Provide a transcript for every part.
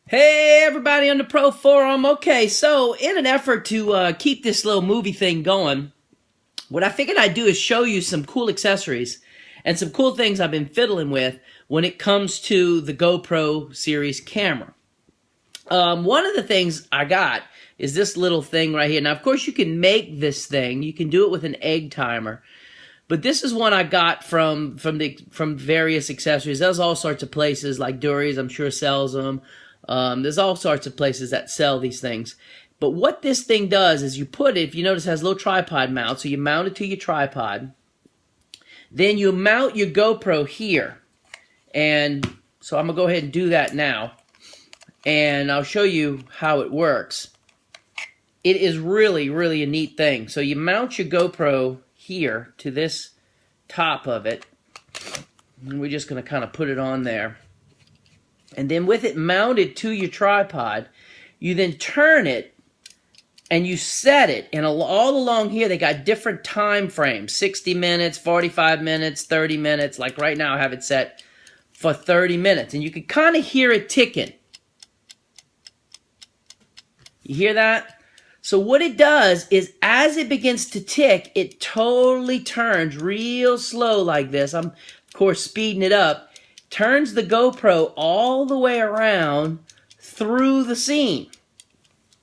Hey everybody on the Pro Forum. Okay, so in an effort to keep this little movie thing going, what I figured I'd do is show you some cool accessories and some cool things I've been fiddling with when it comes to the GoPro series camera. One of the things I got is this little thing right here. Now, of course, you can make this thing. You can do it with an egg timer. But this is one I got from various accessories. There's all sorts of places like Dury's, I'm sure, sells them. There's all sorts of places that sell these things. But what this thing does is you put it, if you notice, it has a little tripod mount. So you mount it to your tripod. Then you mount your GoPro here. And so I'm going to go ahead and do that now. And I'll show you how it works. It is really, really a neat thing. So you mount your GoPro here to this top of it. And we're just going to kind of put it on there. And then with it mounted to your tripod, you then turn it and you set it. And all along here, they got different time frames. 60 minutes, 45 minutes, 30 minutes. Like right now, I have it set for 30 minutes. And you can kind of hear it ticking. You hear that? So what it does is as it begins to tick, it totally turns real slow like this. I'm, of course, speeding it up. Turns the GoPro all the way around through the scene.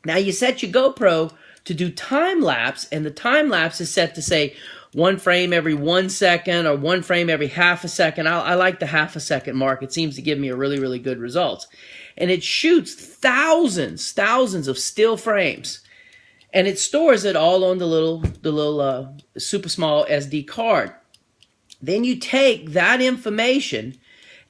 Now you set your GoPro to do time lapse, and the time lapse is set to say 1 frame every 1 second or 1 frame every half a second. I like the half a second mark. It seems to give me a really, really good results. And it shoots thousands of still frames. And it stores it all on the little super small SD card. Then you take that information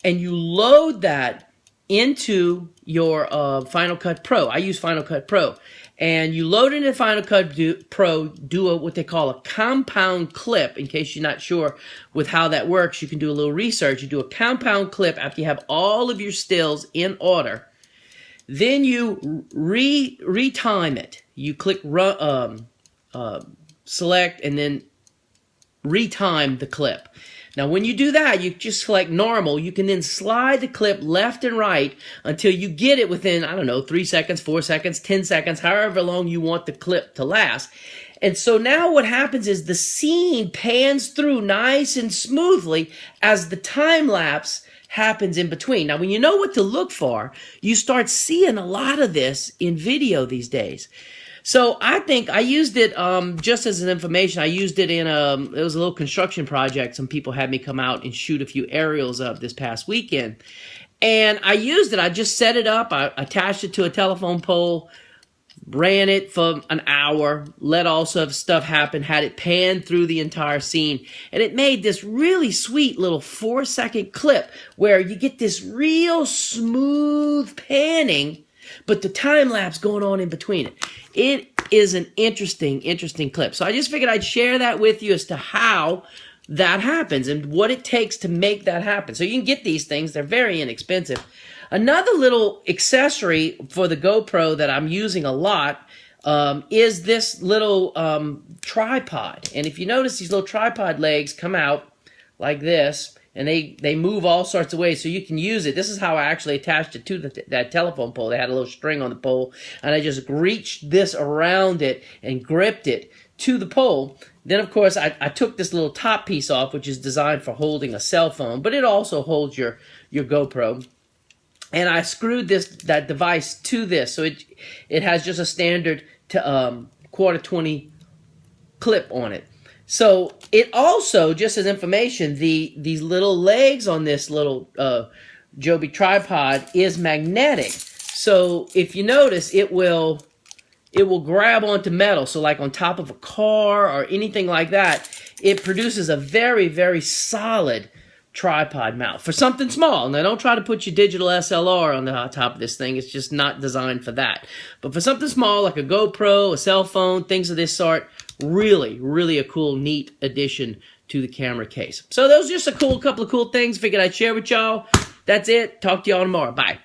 and you load that into your Final Cut Pro. I use Final Cut Pro. And you load it in Final Cut Pro, do what they call a compound clip. In case you're not sure with how that works, you can do a little research. You do a compound clip after you have all of your stills in order. Then you retime it. You click select and then retime the clip. Now, when you do that, you just select normal. You can then slide the clip left and right until you get it within, I don't know, 3 seconds, 4 seconds, 10 seconds, however long you want the clip to last. And so now what happens is the scene pans through nice and smoothly as the time lapse happens in between. Now, when you know what to look for, you start seeing a lot of this in video these days. So I think I used it just as an information. I used it in it was a little construction project. Some people had me come out and shoot a few aerials of this past weekend. And I used it. I just set it up. I attached it to a telephone pole, ran it for an hour, let all sorts of stuff happen, had it pan through the entire scene. And it made this really sweet little 4-second clip where you get this real smooth panning, but the time lapse going on in between it. It is an interesting clip. So I just figured I'd share that with you as to how that happens and what it takes to make that happen. So you can get these things. They're very inexpensive. Another little accessory for the GoPro that I'm using a lot is this little tripod. And if you notice, these little tripod legs come out like this. And they move all sorts of ways, so you can use it. This is how I actually attached it to that telephone pole. They had a little string on the pole, and I just reached this around it and gripped it to the pole. Then, of course, I took this little top piece off, which is designed for holding a cell phone, but it also holds your GoPro. And I screwed that device to this, so it has just a standard /20 clip on it. So it also, just as information, these little legs on this little Joby tripod is magnetic. So if you notice, it will grab onto metal. So like on top of a car or anything like that, it produces a very, very solid tripod mount for something small. Now, don't try to put your digital SLR on the top of this thing. It's just not designed for that. But for something small like a GoPro, a cell phone, things of this sort, really, really a cool, neat addition to the camera case. So those are just a couple of cool things. Figured I'd share with y'all. That's it. Talk to y'all tomorrow. Bye.